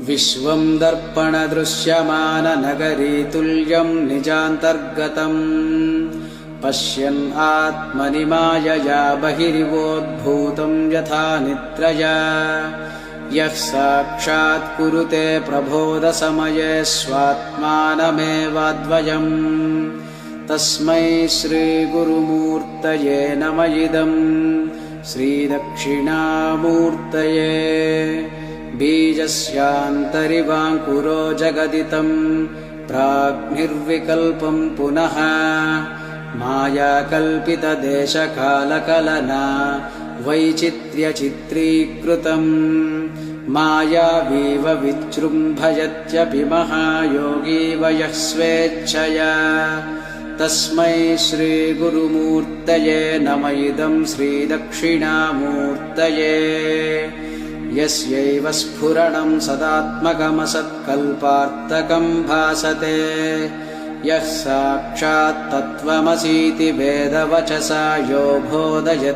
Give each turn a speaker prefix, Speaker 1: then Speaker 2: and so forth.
Speaker 1: विश्वं दर्पणदृश्यमाननगरीतुल्यं निजान्तर्गतम् पश्यन् आत्मनि मायया बहिरिवोद्भूतं यथा निद्रया यः साक्षात् कुरुते प्रबोधसमये स्वात्मानमेवाद्वयम् तस्मै श्रीगुरुमूर्तये नमः इदं श्रीदक्षिणामूर्तये बीजस्यान्तरिवाङ्कुरो जगदितं प्राग्निर्विकल्पं पुनः मायाकल्पितदेशकालकलना वैचित्र्यचित्रीकृतम् मायावीव विजृम्भयत्यपि महायोगी वयः स्वेच्छया तस्मै श्रीगुरुमूर्तये नमः इदं श्रीदक्षिणामूर्तये यस्यैव स्फुरणं सदात्मकमसत्कल्पार्थकं भासते यः साक्षात् तत्त्वमसीति वेदवचसा यो बोधयत्याश्रितान्